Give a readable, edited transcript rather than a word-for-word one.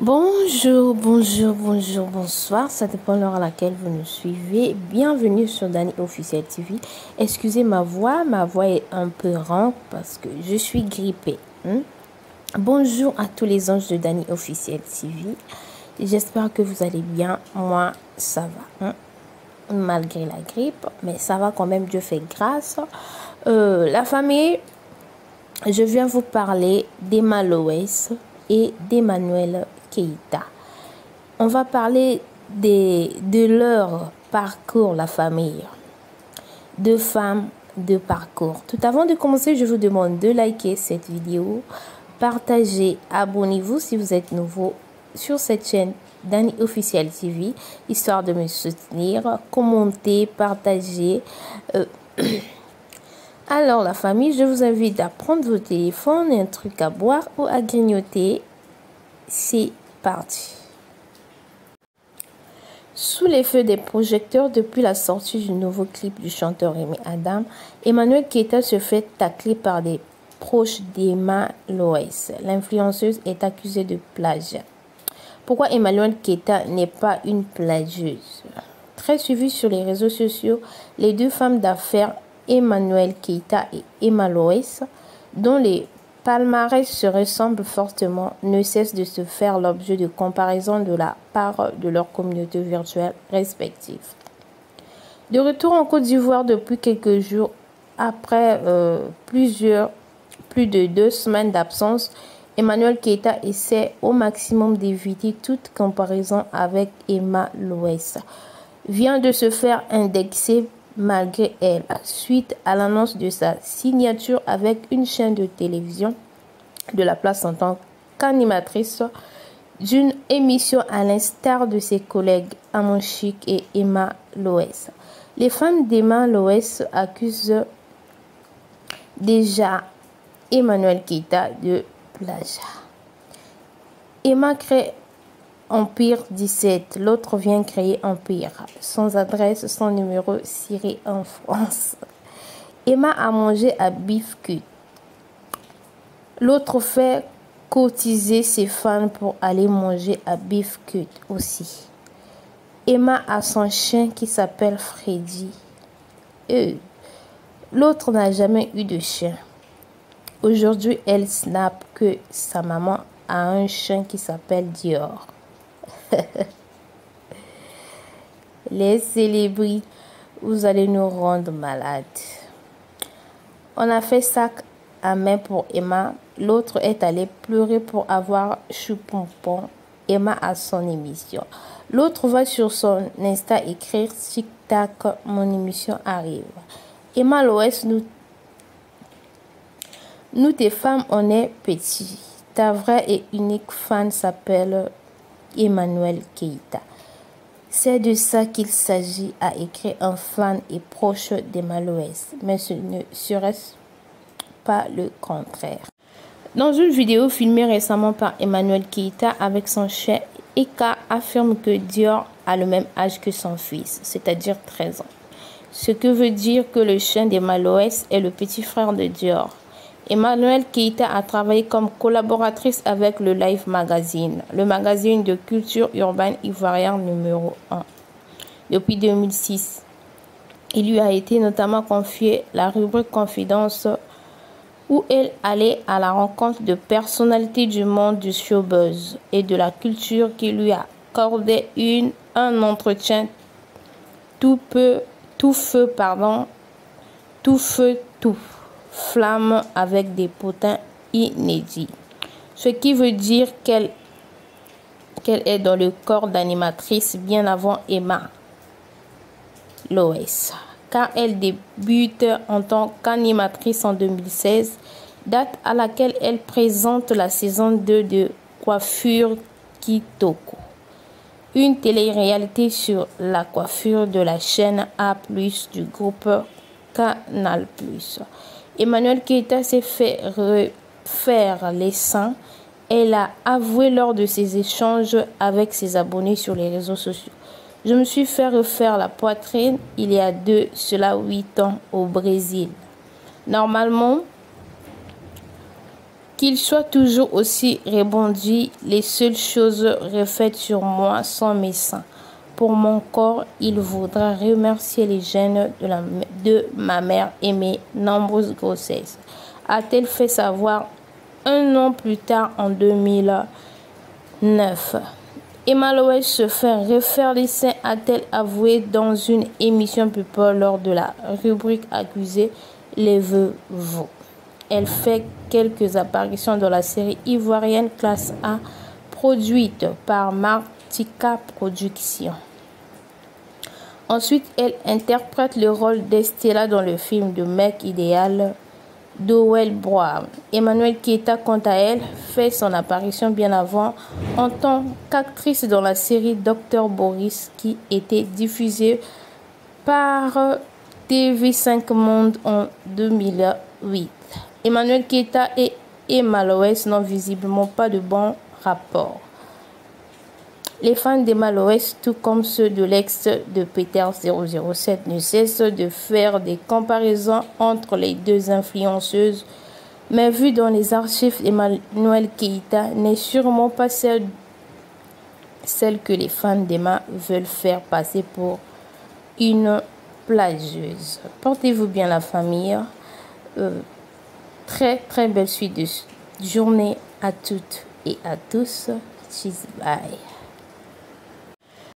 Bonjour, bonjour, bonjour, bonsoir. Ça dépend de l'heure à laquelle vous nous suivez. Bienvenue sur Dany Officiel TV. Excusez ma voix est un peu rauque parce que je suis grippée. Bonjour à tous les anges de Dany Officiel TV. J'espère que vous allez bien. Moi, ça va. Malgré la grippe, mais ça va quand même. Dieu fait grâce. La famille, je viens vous parler d'Emma Loès et d'Emmanuel Keita. On va parler de leur parcours, la famille. Deux femmes, deux parcours. Tout avant de commencer, je vous demande de liker cette vidéo, partager, abonnez-vous si vous êtes nouveau sur cette chaîne Dany Officiel TV, histoire de me soutenir, commenter, partager. Alors la famille, je vous invite à prendre vos téléphones et un truc à boire ou à grignoter. C'est parti. Sous les feux des projecteurs depuis la sortie du nouveau clip du chanteur Rémi Adam, Emmanuel Keita se fait tacler par des proches d'Emma Loès. L'influenceuse est accusée de plagiat. Pourquoi Emmanuel Keita n'est pas une plagieuse? Très suivie sur les réseaux sociaux, les deux femmes d'affaires Emmanuel Keita et Emma Loès, dont les palmarès se ressemblent fortement, ne cessent de se faire l'objet de comparaisons de la part de leurs communautés virtuelles respectives. De retour en Côte d'Ivoire depuis quelques jours, après plus de 2 semaines d'absence, Emmanuel Keita essaie au maximum d'éviter toute comparaison avec Emma Loès. Vient de se faire indexer malgré elle, suite à l'annonce de sa signature avec une chaîne de télévision de la place en tant qu'animatrice d'une émission à l'instar de ses collègues Amon Chic et Emma Loès. Les fans d'Emma Loès accusent déjà Emmanuel Keita de plagiat. Emma crée Empire 17, l'autre vient créer Empire, sans adresse, sans numéro, ciré en France. Emma a mangé à Beef Cut. L'autre fait cotiser ses fans pour aller manger à Beef Cut aussi. Emma a son chien qui s'appelle Freddy. L'autre n'a jamais eu de chien. Aujourd'hui, elle snap que sa maman a un chien qui s'appelle Dior. Les célébrités, vous allez nous rendre malades. On a fait sac à main pour Emma. L'autre est allé pleurer pour avoir choupompon. Emma a son émission. L'autre va sur son Insta écrire tic-tac, mon émission arrive. Emma Loès, nous tes femmes, on est petits. Ta vraie et unique fan s'appelle Emmanuel Keita. C'est de ça qu'il s'agit, a écrit un fan et proche d'Emma Loès, mais ce ne serait pas le contraire. Dans une vidéo filmée récemment par Emmanuel Keita avec son chien, Eka affirme que Dior a le même âge que son fils, c'est-à-dire 13 ans. Ce que veut dire que le chien d'Emma Loès est le petit frère de Dior. Emmanuel Keita a travaillé comme collaboratrice avec le Life Magazine, le magazine de culture urbaine ivoirien numéro 1. Depuis 2006, il lui a été notamment confié la rubrique Confidence où elle allait à la rencontre de personnalités du monde du showbuzz et de la culture qui lui accordaient un entretien tout flamme avec des potins inédits. Ce qui veut dire qu'elle est dans le corps d'animatrice bien avant Emma Loès, car elle débute en tant qu'animatrice en 2016, date à laquelle elle présente la saison 2 de Coiffure Kitoko, une télé-réalité sur la coiffure de la chaîne A+, du groupe Canal+. Emmanuel Keita s'est fait refaire les seins. Elle a avoué lors de ses échanges avec ses abonnés sur les réseaux sociaux. Je me suis fait refaire la poitrine il y a 8 ans au Brésil. Normalement, Qu'il soit toujours aussi rebondi, les seules choses refaites sur moi sont mes seins. Pour mon corps, il voudra remercier les gènes de ma mère et mes nombreuses grossesses. A-t-elle fait savoir un an plus tard en 2009. Emma Loès se fait refaire les seins, a-t-elle avoué dans une émission People lors de la rubrique accusée Les Vœux Vous. Elle fait quelques apparitions dans la série ivoirienne Classe A, produite par Martika Productions. Ensuite, elle interprète le rôle d'Estella dans le film de Mec idéal d'Owell Brown. Emmanuelle Keita, quant à elle, fait son apparition bien avant en tant qu'actrice dans la série Dr Boris qui était diffusée par TV5 Monde en 2008. Emmanuelle Keita et Emma Loès n'ont visiblement pas de bons rapports. Les fans d'Emma Loès, tout comme ceux de l'ex de Peter 007, ne cessent de faire des comparaisons entre les deux influenceuses, mais vu dans les archives, Emmanuelle Keita n'est sûrement pas celle que les fans d'Emma veulent faire passer pour une plagieuse. Portez-vous bien la famille. Très belle suite de journée à toutes et à tous. Cheese, bye.